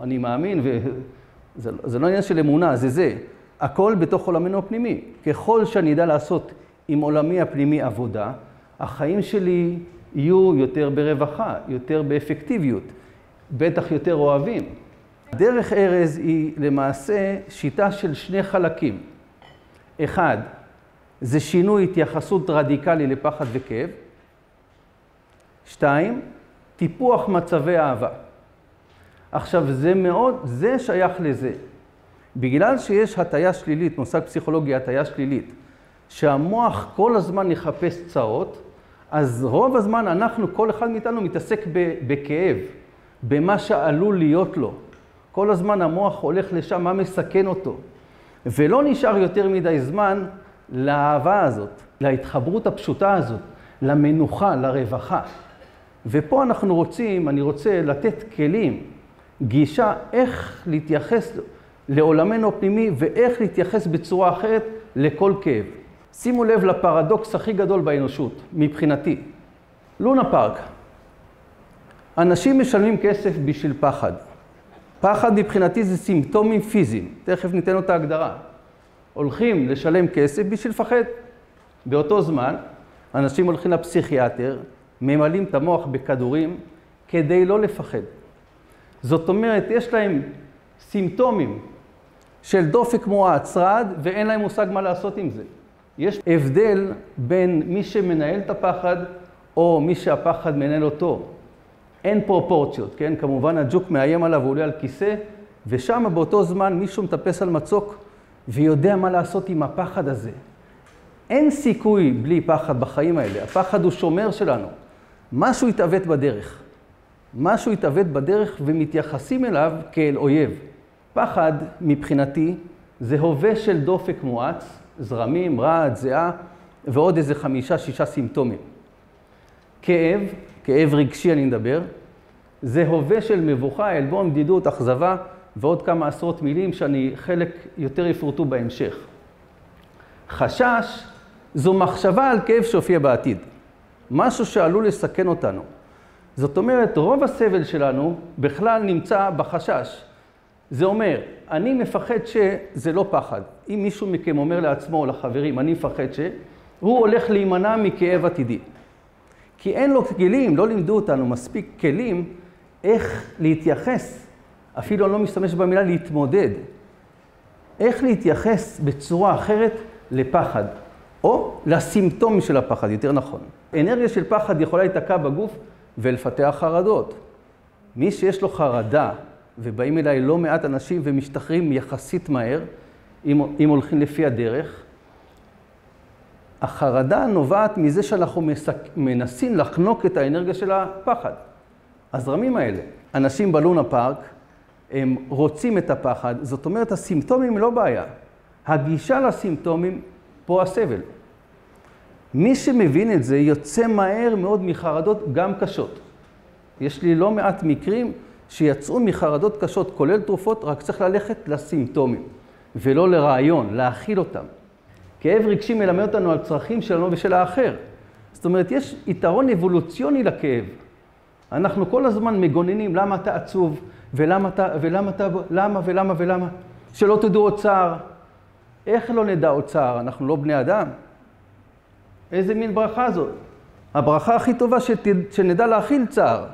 אני מאמין, וזה לא עניין של אמונה, זה. הכל בתוך עולמנו הפנימי. ככל שאני אדע לעשות עם עולמי הפנימי עבודה, החיים שלי יהיו יותר ברווחה, יותר באפקטיביות, בטח יותר אוהבים. דרך ארז היא למעשה שיטה של שני חלקים. אחד, זה שינוי התייחסות רדיקלי לפחד וכאב. 2, טיפוח מצבי אהבה. עכשיו, זה שייך לזה. בגלל שיש הטיה שלילית, מושג פסיכולוגי הטיה שלילית, שהמוח כל הזמן יחפש צרות, אז רוב הזמן כל אחד מאיתנו מתעסק בכאב, במה שעלול להיות לו. כל הזמן המוח הולך לשם, מה מסכן אותו. ולא נשאר יותר מדי זמן לאהבה הזאת, להתחברות הפשוטה הזאת, למנוחה, לרווחה. ופה אני רוצה לתת כלים, גישה איך להתייחס לעולמנו הפנימי ואיך להתייחס בצורה אחרת לכל כאב. שימו לב לפרדוקס הכי גדול באנושות, מבחינתי. לונה פארק. אנשים משלמים כסף בשביל פחד. פחד מבחינתי זה סימפטומים פיזיים. תכף ניתן אותה הגדרה. הולכים לשלם כסף בשביל לפחד. באותו זמן, אנשים הולכים לפסיכיאטר, ממלאים את המוח בכדורים כדי לא לפחד. זאת אומרת, יש להם סימפטומים של דופק מואץ, רעד, ואין להם מושג מה לעשות עם זה. יש הבדל בין מי שמנהל את הפחד או מי שהפחד מנהל אותו. אין פרופורציות, כן? כמובן הג'וק מאיים עליו, הוא עולה על כיסא, ושם באותו זמן מישהו מטפס על מצוק ויודע מה לעשות עם הפחד הזה. אין סיכוי בלי פחד בחיים האלה. הפחד הוא שומר שלנו. משהו יתעוות בדרך. משהו יתעוות בדרך ומתייחסים אליו כאל אויב. פחד מבחינתי זה הווה של דופק מואץ, זרמים, רעד, זיעה, ועוד איזה 5-6 סימפטומים. כאב רגשי אני מדבר, זה הווה של מבוכה, עלבון, בדידות, אכזבה, ועוד כמה עשרות מילים חלק יותר יפורטו בהמשך. חשש זו מחשבה על כאב שהופיע בעתיד. משהו שעלול לסכן אותנו. זאת אומרת, רוב הסבל שלנו בכלל נמצא בחשש. זה אומר, אני מפחד שזה לא פחד. אם מישהו מכם אומר לעצמו או לחברים, אני מפחד הוא הולך להימנע מכאב עתידי. כי אין לו כלים, לא לימדו אותנו מספיק כלים איך להתייחס, אפילו אני לא משתמש במילה להתמודד, איך להתייחס בצורה אחרת לפחד, או לסימפטומים של הפחד, יותר נכון. אנרגיה של פחד יכולה להתקע בגוף ולפתח חרדות. מי שיש לו חרדה, ובאים אליי לא מעט אנשים ומשתחררים יחסית מהר, אם הולכים לפי הדרך, החרדה נובעת מזה שאנחנו מנסים לחנוק את האנרגיה של הפחד. הזרמים האלה. אנשים בלונה פארק, הם רוצים את הפחד, זאת אומרת, הסימפטומים לא בעיה. הגישה לסימפטומים, פה הסבל. מי שמבין את זה יוצא מהר מאוד מחרדות גם קשות. יש לי לא מעט מקרים שיצאו מחרדות קשות, כולל תרופות, רק צריך ללכת לסימפטומים, ולא לרעיון, להכיל אותם. כאב רגשי מלמד אותנו על צרכים שלנו ושל האחר. זאת אומרת, יש יתרון אבולוציוני לכאב. אנחנו כל הזמן מגוננים למה אתה עצוב, ולמה, שלא תדעו עוד צער. איך לא נדע עוד צער? אנחנו לא בני אדם. איזה מין ברכה זאת? הברכה הכי טובה שנדע להכיל צער.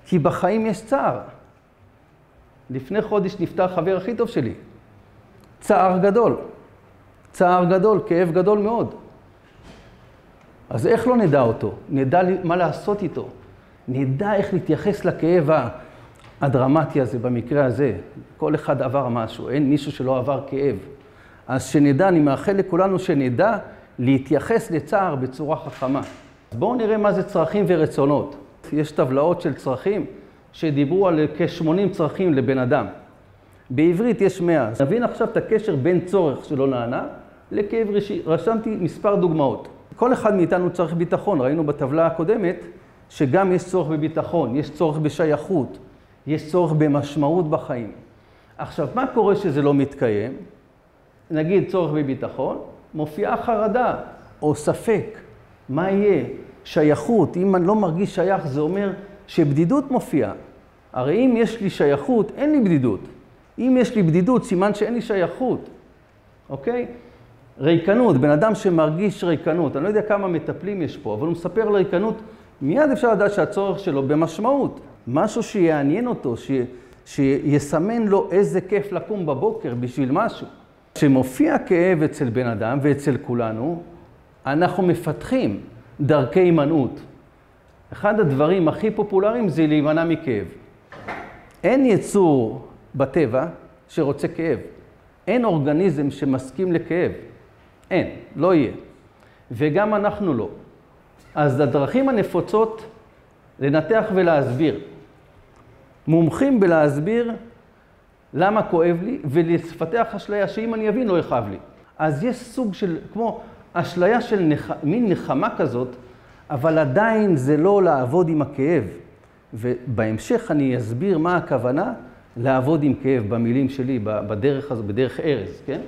כי בחיים יש צער. לפני חודש נפטר חבר הכי טוב שלי. צער גדול, כאב גדול מאוד. אז איך לא נדע אותו? נדע מה לעשות איתו. נדע איך להתייחס לכאב הדרמטי הזה, במקרה הזה. כל אחד עבר משהו, אין מישהו שלא עבר כאב. אז שנדע, אני מאחל לכולנו שנדע להתייחס לצער בצורה חכמה. אז בואו נראה מה זה צרכים ורצונות. יש טבלאות של צרכים שדיברו על כ-80 צרכים לבן אדם. בעברית יש 100. נבין עכשיו את הקשר בין צורך שלא נענה לכאב רגשי. רשמתי מספר דוגמאות. כל אחד מאיתנו צריך ביטחון. ראינו בטבלה הקודמת שגם יש צורך בביטחון, יש צורך בשייכות, יש צורך במשמעות בחיים. עכשיו, מה קורה שזה לא מתקיים? נגיד צורך בביטחון, מופיעה חרדה או ספק. מה יהיה? שייכות. אם אני לא מרגיש שייך, זה אומר שבדידות מופיעה. הרי אם יש לי שייכות, אין לי בדידות. אם יש לי בדידות, סימן שאין לי שייכות. אוקיי? ריקנות, בן אדם שמרגיש ריקנות, אני לא יודע כמה מטפלים יש פה, אבל הוא מספר על ריקנות, מיד אפשר לדעת שהצורך שלו במשמעות. משהו שיעניין אותו, שיסמן לו איזה כיף לקום בבוקר בשביל משהו. כשמופיע כאב אצל בן אדם ואצל כולנו, אנחנו מפתחים דרכי הימנעות. אחד הדברים הכי פופולריים זה להימנע מכאב. אין יצור בטבע שרוצה כאב. אין אורגניזם שמסכים לכאב. אין, לא יהיה. וגם אנחנו לא. אז הדרכים הנפוצות לנתח ולהסביר. מומחים בלהסביר למה כואב לי, ולפתח אשליה שאם אני אבין לא יכאב לי. אז יש סוג של, כמו אשליה של מין נחמה כזאת, אבל עדיין זה לא לעבוד עם הכאב. ובהמשך אני אסביר מה הכוונה לעבוד עם כאב במילים שלי, בדרך הזו, בדרך ארז, כן?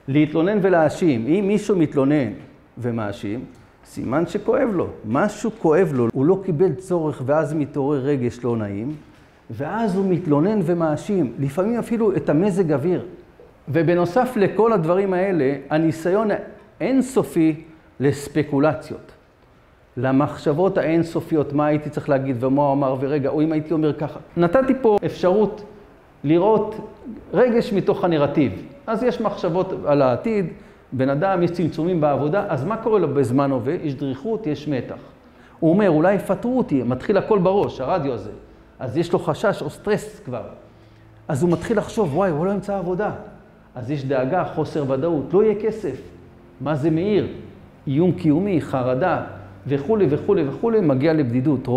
להתלונן ולהאשים. אם מישהו מתלונן ומאשים, סימן שכואב לו. משהו כואב לו. הוא לא קיבל צורך ואז מתעורר רגש לא נעים, ואז הוא מתלונן ומאשים. לפעמים אפילו את המזג אוויר. ובנוסף לכל הדברים האלה, הניסיון האינסופי לספקולציות. למחשבות האינסופיות, מה הייתי צריך להגיד ומה הוא אמר ורגע, או אם הייתי אומר ככה. נתתי פה אפשרות לראות רגש מתוך הנרטיב. אז יש מחשבות על העתיד, בן אדם, יש צמצומים בעבודה, אז מה קורה לו בזמן הווה? יש דריכות, יש מתח. הוא אומר, אולי יפטרו אותי, מתחיל הכל בראש, הרדיו הזה. אז יש לו חשש או סטרס כבר. אז הוא מתחיל לחשוב, וואי, הוא לא ימצא עבודה. אז יש דאגה, חוסר ודאות, לא יהיה כסף. מה זה מאיר? איום קיומי, חרדה, וכו' וכו' וכו', מגיע לבדידות.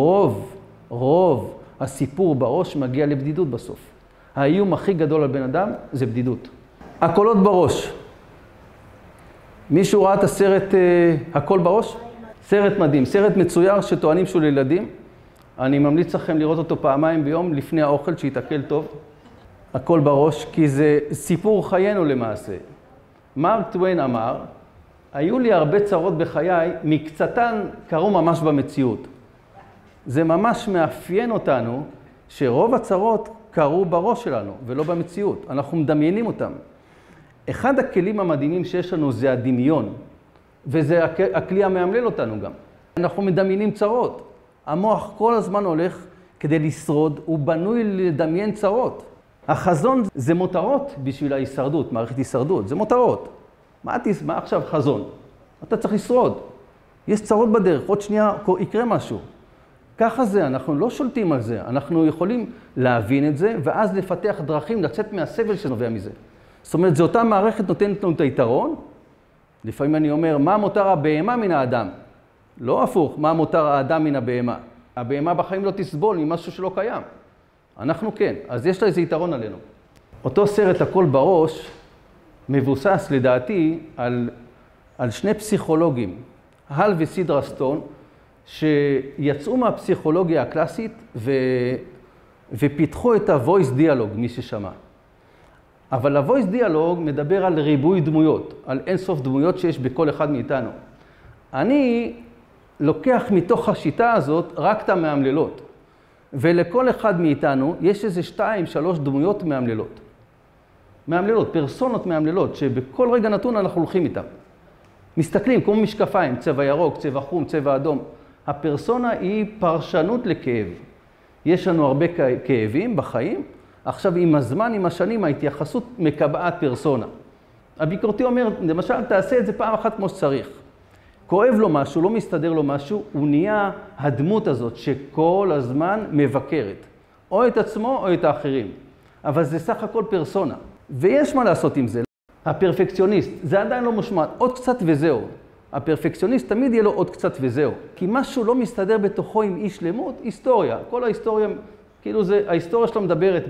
רוב הסיפור בראש מגיע לבדידות בסוף. האיום הכי גדול על בן אדם זה בדידות. הקולות בראש. מישהו ראה את הסרט הכל בראש? סרט מדהים, סרט מצויר שטוענים שהוא לילדים. אני ממליץ לכם לראות אותו פעמיים ביום לפני האוכל, שיתעכל טוב. הכל בראש, כי זה סיפור חיינו למעשה. מארק טוויין אמר, היו לי הרבה צרות בחיי, מקצתן קרו ממש במציאות. זה ממש מאפיין אותנו שרוב הצרות קרו בראש שלנו ולא במציאות. אנחנו מדמיינים אותם. אחד הכלים המדהימים שיש לנו זה הדמיון, וזה הכלי המאמלל אותנו גם. אנחנו מדמיינים צרות. המוח כל הזמן הולך כדי לשרוד, הוא בנוי לדמיין צרות. החזון זה מותרות בשביל ההישרדות, מערכת הישרדות, זה מותרות. מה עכשיו חזון? אתה צריך לשרוד. יש צרות בדרך, עוד שנייה יקרה משהו. ככה זה, אנחנו לא שולטים על זה. אנחנו יכולים להבין את זה, ואז לפתח דרכים לצאת מהסבל שנובע מזה. זאת אומרת, זו אותה מערכת נותנת לנו את היתרון. לפעמים אני אומר, מה מותר הבהמה מן האדם? לא הפוך, מה מותר האדם מן הבהמה? הבהמה בחיים לא תסבול ממשהו שלא קיים. אנחנו כן, אז יש לה איזה יתרון עלינו. אותו סרט הכל בראש מבוסס לדעתי על שני פסיכולוגים, הל וסידרה סטון, שיצאו מהפסיכולוגיה הקלאסית ופיתחו את ה-voice dialogue, מי ששמע. אבל ה-voice dialogue מדבר על ריבוי דמויות, על אינסוף דמויות שיש בכל אחד מאיתנו. אני לוקח מתוך השיטה הזאת רק את המאמללות. ולכל אחד מאיתנו יש איזה 2-3 דמויות מאמללות. מאמללות, פרסונות מאמללות, שבכל רגע נתון אנחנו הולכים איתם. מסתכלים כמו משקפיים, צבע ירוק, צבע חום, צבע אדום. הפרסונה היא פרשנות לכאב. יש לנו הרבה כאבים בחיים, עכשיו עם הזמן, עם השנים, ההתייחסות מקבעת פרסונה. הביקורתי אומר, למשל, תעשה את זה פעם אחת כמו שצריך. כואב לו משהו, לא מסתדר לו משהו, הוא נהיה הדמות הזאת שכל הזמן מבקרת. או את עצמו או את האחרים. אבל זה סך הכל פרסונה. ויש מה לעשות עם זה. הפרפקציוניסט, זה עדיין לא מושמע, עוד קצת וזהו. הפרפקציוניסט תמיד יהיה לו עוד קצת וזהו. כי משהו לא מסתדר בתוכו עם אי שלמות, היסטוריה. כל ההיסטוריה, כאילו זה, ההיסטוריה שלו מדברת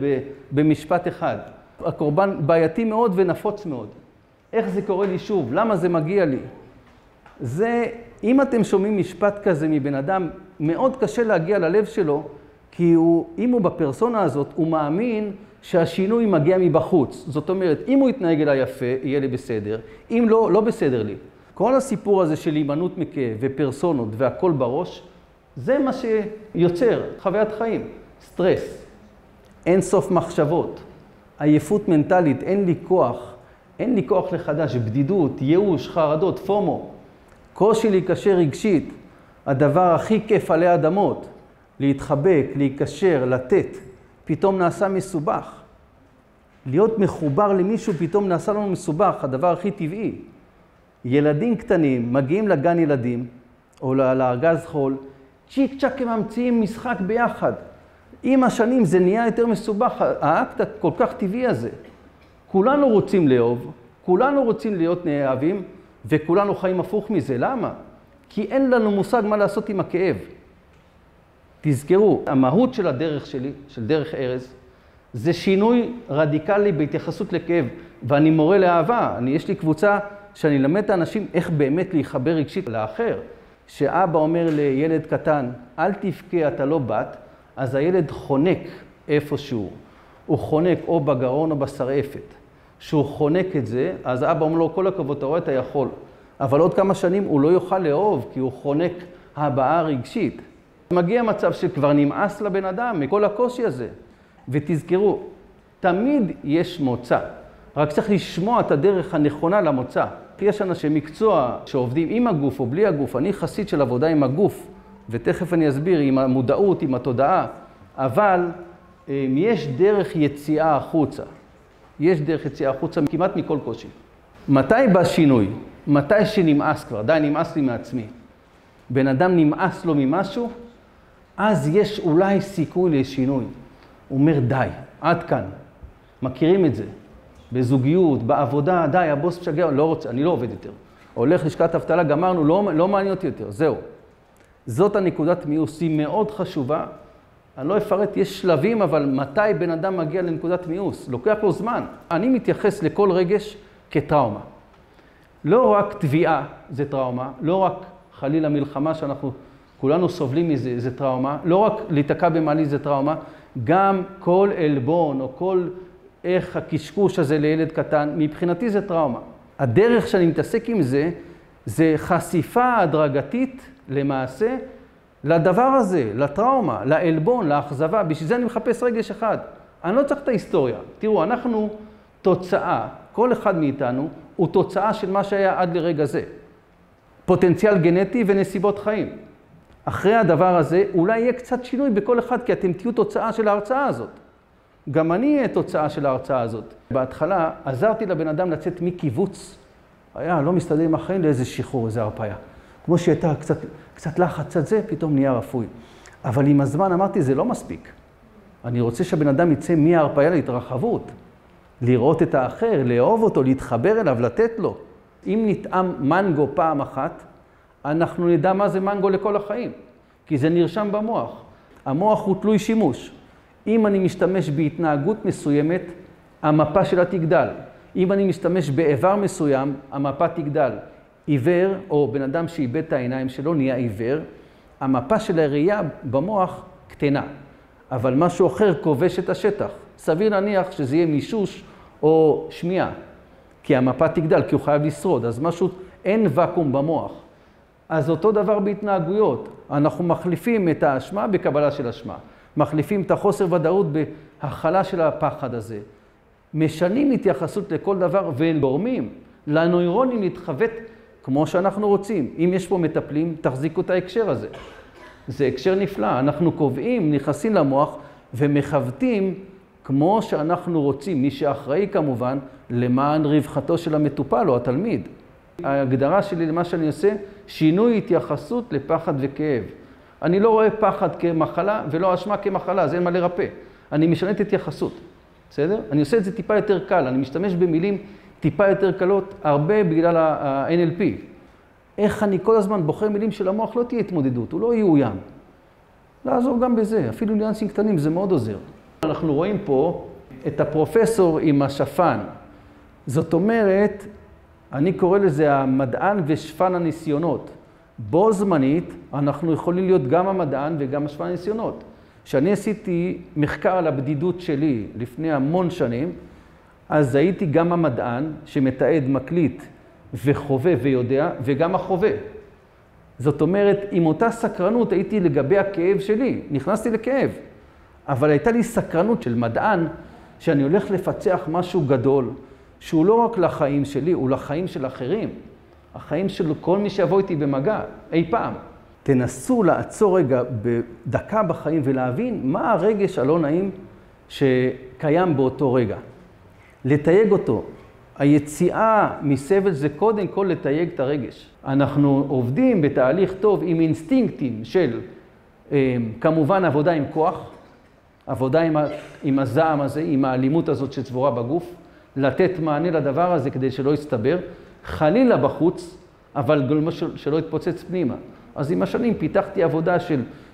במשפט אחד. הקורבן בעייתי מאוד ונפוץ מאוד. איך זה קורה לי שוב? למה זה מגיע לי? זה, אם אתם שומעים משפט כזה מבן אדם, מאוד קשה להגיע ללב שלו, כי אם הוא בפרסונה הזאת, הוא מאמין שהשינוי מגיע מבחוץ. זאת אומרת, אם הוא יתנהג אליי יפה, יהיה לי בסדר. אם לא, לא בסדר לי. כל הסיפור הזה של הימנעות מכאב ופרסונות והכל בראש, זה מה שיוצר חוויית חיים, סטרס. אין סוף מחשבות, עייפות מנטלית, אין לי כוח לחדש, בדידות, ייאוש, חרדות, פומו, קושי להיקשר רגשית, הדבר הכי כיף עלי אדמות, להתחבק, להיקשר, לתת, פתאום נעשה מסובך. להיות מחובר למישהו פתאום נעשה לנו מסובך, הדבר הכי טבעי. ילדים קטנים מגיעים לגן ילדים, או לארגז חול, צ'יק צ'ק הם ממציאים משחק ביחד. עם השנים זה נהיה יותר מסובך, האקט הכל כך טבעי הזה. כולנו רוצים לאהוב, כולנו רוצים להיות נאהבים, וכולנו חיים הפוך מזה. למה? כי אין לנו מושג מה לעשות עם הכאב. תזכרו, המהות של הדרך שלי, של דרך ארז, זה שינוי רדיקלי בהתייחסות לכאב. ואני מורה לאהבה, יש לי קבוצה שאני אלמד את האנשים איך באמת להיחבר רגשית לאחר. שאבא אומר לילד קטן, אל תבכה, אתה לא בת, אז הילד חונק איפשהו. הוא חונק או בגרון או בשרעפת. כשהוא חונק את זה, אז אבא אומר לו, כל הכבוד, אתה רואה, אתה יכול. אבל עוד כמה שנים הוא לא יוכל לאהוב, כי הוא חונק הבעה רגשית. מגיע מצב שכבר נמאס לבן אדם מכל הקושי הזה. ותזכרו, תמיד יש מוצא. רק צריך לשמוע את הדרך הנכונה למוצא. יש אנשי מקצוע שעובדים עם הגוף או בלי הגוף. אני חסיד של עבודה עם הגוף, ותכף אני אסביר, עם המודעות, עם התודעה. אבל יש דרך יציאה החוצה. יש דרך יציאה החוצה כמעט מכל קושי. מתי בא שינוי? מתי שנמאס כבר? די, נמאס לי מעצמי. בן אדם נמאס לו ממשהו, אז יש אולי סיכוי לשינוי. הוא אומר, די, עד כאן. מכירים את זה. בזוגיות, בעבודה, די, הבוס משגע, לא רוצה, אני לא עובד יותר. הולך לשכת אבטלה, גמרנו, לא מעניין אותי יותר, זהו. זאת הנקודת מיאוס, היא מאוד חשובה. אני לא אפרט, יש שלבים, אבל מתי בן אדם מגיע לנקודת מיאוס? לוקח לו זמן. אני מתייחס לכל רגש כטראומה. לא רק תביעה זה טראומה, לא רק חלילה מלחמה שאנחנו כולנו סובלים מזה, זה טראומה, לא רק להתקע במעלית זה טראומה, גם כל אלבון או כל איך הקשקוש הזה לילד קטן, מבחינתי זה טראומה. הדרך שאני מתעסק עם זה חשיפה הדרגתית למעשה לדבר הזה, לטראומה, לאלבון, לאכזבה. בשביל זה אני מחפש רגש אחד. אני לא צריך את ההיסטוריה. תראו, אנחנו תוצאה, כל אחד מאיתנו הוא תוצאה של מה שהיה עד לרגע זה. פוטנציאל גנטי ונסיבות חיים. אחרי הדבר הזה אולי יהיה קצת שינוי בכל אחד, כי אתם תהיו תוצאה של ההרצאה הזאת. גם אני אהיה תוצאה של ההרצאה הזאת. בהתחלה עזרתי לבן אדם לצאת מקיבוץ. היה לא מסתדר עם החיים לאיזה שחרור, איזה הרפאיה. כמו שהייתה קצת לחץ, קצת זה, פתאום נהיה רפוי. אבל עם הזמן אמרתי, זה לא מספיק. אני רוצה שהבן אדם יצא מההרפאיה להתרחבות. לראות את האחר, לאהוב אותו, להתחבר אליו, לתת לו. אם נטעם מנגו פעם אחת, אנחנו נדע מה זה מנגו לכל החיים. כי זה נרשם במוח. המוח הוא תלוי שימוש. אם אני משתמש בהתנהגות מסוימת, המפה שלה תגדל. אם אני משתמש באיבר מסוים, המפה תגדל. עיוור, או בן אדם שאיבד את העיניים שלו, נהיה עיוור, המפה של הראייה במוח קטנה. אבל משהו אחר כובש את השטח. סביר להניח שזה יהיה מישוש או שמיעה. כי המפה תגדל, כי הוא חייב לשרוד. אז משהו, אין וקום במוח. אז אותו דבר בהתנהגויות. אנחנו מחליפים את האשמה בקבלה של אשמה. מחליפים את החוסר ודאות בהכלה של הפחד הזה. משנים התייחסות לכל דבר וגורמים לנוירונים להתחוות כמו שאנחנו רוצים. אם יש פה מטפלים, תחזיקו את ההקשר הזה. זה הקשר נפלא. אנחנו קובעים, נכנסים למוח ומכוותים כמו שאנחנו רוצים. מי שאחראי כמובן למען רווחתו של המטופל או התלמיד. ההגדרה שלי למה שאני עושה, שינוי התייחסות לפחד וכאב. אני לא רואה פחד כמחלה ולא אשמה כמחלה, זה אין מה לרפא. אני משנה את התייחסות, בסדר? אני עושה את זה טיפה יותר קל, אני משתמש במילים טיפה יותר קלות, הרבה בגלל ה-NLP. איך אני כל הזמן בוחר מילים של המוח, לא תהיה התמודדות, הוא לא יאוים. לעזור גם בזה, אפילו ניואנסים קטנים, זה מאוד עוזר. אנחנו רואים פה את הפרופסור עם השפן. זאת אומרת, אני קורא לזה המדען ושפן הניסיונות. בו זמנית אנחנו יכולים להיות גם המדען וגם השפן הניסיונות. כשאני עשיתי מחקר על הבדידות שלי לפני המון שנים, אז הייתי גם המדען שמתעד, מקליט וחווה ויודע, וגם החווה. זאת אומרת, עם אותה סקרנות הייתי לגבי הכאב שלי, נכנסתי לכאב. אבל הייתה לי סקרנות של מדען, שאני הולך לפצח משהו גדול, שהוא לא רק לחיים שלי, הוא לחיים של אחרים. החיים של כל מי שיבוא איתי במגע, אי פעם. תנסו לעצור רגע בדקה בחיים ולהבין מה הרגש הלא נעים שקיים באותו רגע. לתייג אותו. היציאה מסבל זה קודם כל לתייג את הרגש. אנחנו עובדים בתהליך טוב עם אינסטינקטים של כמובן עבודה עם כוח, עבודה עם הזעם הזה, עם האלימות הזאת שצבורה בגוף, לתת מענה לדבר הזה כדי שלא יסתבר, חלילה בחוץ, אבל שלא יתפוצץ פנימה. אז עם השנים פיתחתי עבודה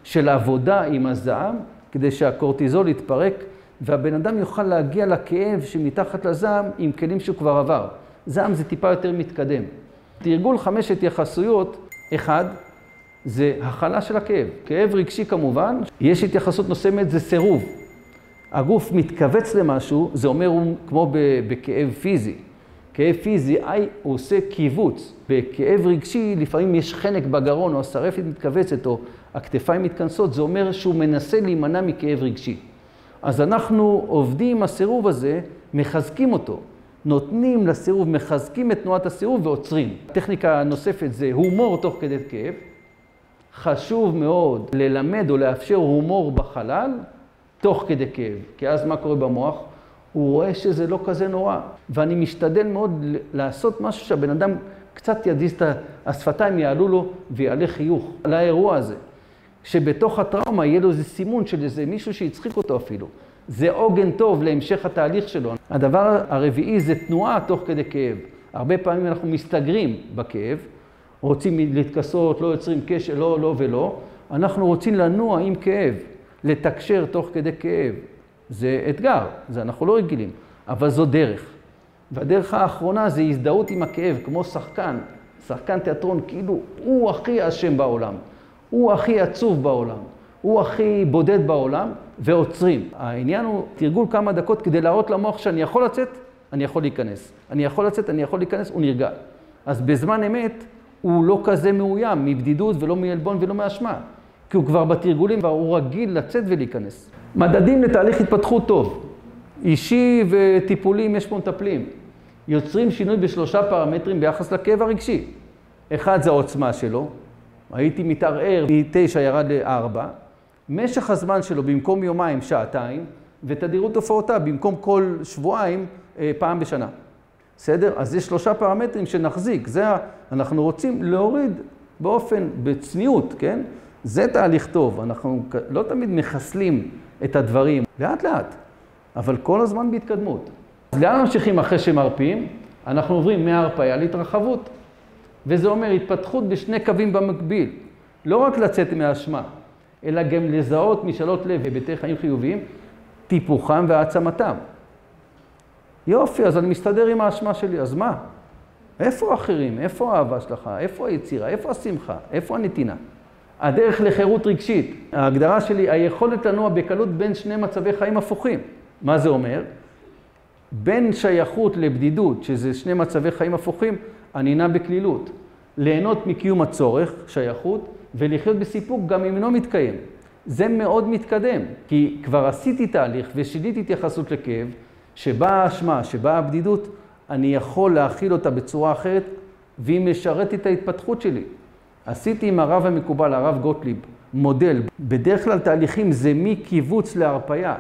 של עבודה עם הזעם, כדי שהקורטיזול יתפרק, והבן אדם יוכל להגיע לכאב שמתחת לזעם עם כלים שהוא כבר עבר. זעם זה טיפה יותר מתקדם. תרגול 5 התייחסויות, 1, זה הכלה של הכאב. כאב רגשי כמובן, יש התייחסות נוספת, זה סירוב. הגוף מתכווץ למשהו, זה אומר כמו בכאב פיזי. כאב פיזי, הוא עושה קיבוץ. בכאב רגשי, לפעמים יש חנק בגרון, או השרפת מתכווצת, או הכתפיים מתכנסות, זה אומר שהוא מנסה להימנע מכאב רגשי. אז אנחנו עובדים עם הסירוב הזה, מחזקים אותו. נותנים לסירוב, מחזקים את תנועת הסירוב ועוצרים. הטכניקה הנוספת זה הומור תוך כדי כאב. חשוב מאוד ללמד או לאפשר הומור בחלל תוך כדי כאב. כי אז מה קורה במוח? הוא רואה שזה לא כזה נורא. ואני משתדל מאוד לעשות משהו שהבן אדם קצת ידיז את השפתיים, יעלו לו ויעלה חיוך לאירוע הזה. שבתוך הטראומה יהיה לו איזה סימון של איזה מישהו שיצחיק אותו אפילו. זה עוגן טוב להמשך התהליך שלו. הדבר הרביעי זה תנועה תוך כדי כאב. הרבה פעמים אנחנו מסתגרים בכאב, רוצים להתכסות, לא יוצרים קשר, לא ולא. אנחנו רוצים לנוע עם כאב, לתקשר תוך כדי כאב. זה אתגר, זה אנחנו לא רגילים, אבל זו דרך. והדרך האחרונה זה הזדהות עם הכאב, כמו שחקן תיאטרון, כאילו הוא הכי אשם בעולם, הוא הכי עצוב בעולם, הוא הכי בודד בעולם, ועוצרים. העניין הוא תרגול כמה דקות כדי להראות למוח שאני יכול לצאת, אני יכול להיכנס. אני יכול לצאת, אני יכול להיכנס, הוא נרגע. אז בזמן אמת הוא לא כזה מאוים מבדידות ולא מעלבון ולא מאשמה. כי הוא כבר בתרגולים והוא רגיל לצאת ולהיכנס. מדדים לתהליך התפתחות טוב. אישי וטיפולים, יש פה מטפלים. יוצרים שינוי ב3 פרמטרים ביחס לכאב הרגשי. 1 זה העוצמה שלו. הייתי מתערער, מ9 ירד ל4. משך הזמן שלו במקום יומיים, שעתיים, ותדירות הופעותיו במקום כל שבועיים, פעם בשנה. בסדר? אז יש 3 פרמטרים שנחזיק. אנחנו רוצים להוריד באופן, בצניעות, כן? זה תהליך טוב. אנחנו לא תמיד מחסלים את הדברים, לאט לאט, אבל כל הזמן בהתקדמות. לאן ממשיכים אחרי שמרפאים? אנחנו עוברים מהרפאיה להתרחבות. וזה אומר התפתחות בשני קווים במקביל. לא רק לצאת מהאשמה, אלא גם לזהות משאלות לב היבטי חיים חיוביים, טיפוחם והעצמתם. יופי, אז אני מסתדר עם האשמה שלי, אז מה? איפה האחרים? איפה האהבה שלך? איפה היצירה? איפה השמחה? איפה הנתינה? הדרך לחירות רגשית. ההגדרה שלי, היכולת לנוע בקלות בין שני מצבי חיים הפוכים. מה זה אומר? בין שייכות לבדידות, שזה שני מצבי חיים הפוכים, אני נע בקלילות. ליהנות מקיום הצורך, שייכות, ולחיות בסיפוק גם אם אינו מתקיים. זה מאוד מתקדם, כי כבר עשיתי תהליך ושיניתי התייחסות לכאב, שבאה האשמה, שבאה הבדידות, אני יכול להכיל אותה בצורה אחרת, והיא משרת את ההתפתחות שלי. עשיתי עם הרב המקובל, הרב גוטליב, מודל. בדרך כלל תהליכים זה מקיבוץ להרפאיה.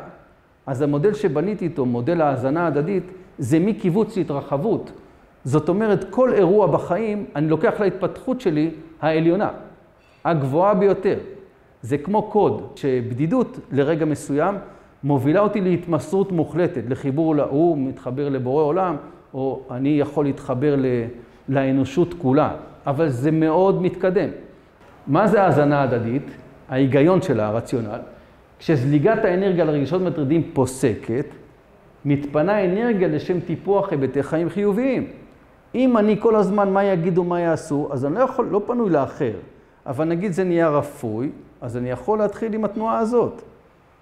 אז המודל שבניתי איתו, מודל ההאזנה ההדדית, זה מקיבוץ להתרחבות. זאת אומרת, כל אירוע בחיים, אני לוקח להתפתחות שלי העליונה, הגבוהה ביותר. זה כמו קוד, שבדידות לרגע מסוים מובילה אותי להתמסרות מוחלטת, לחיבור הוא מתחבר לבורא עולם, או אני יכול להתחבר לאנושות כולה. אבל זה מאוד מתקדם. מה זה האזנה הדדית? ההיגיון שלה, הרציונל. כשזליגת האנרגיה לרגשות מטרידים פוסקת, מתפנה אנרגיה לשם טיפוח היבטי חיים חיוביים. אם אני כל הזמן מה יגידו, מה יעשו, אז אני לא פנוי לאחר. אבל נגיד זה נהיה רפוי, אז אני יכול להתחיל עם התנועה הזאת.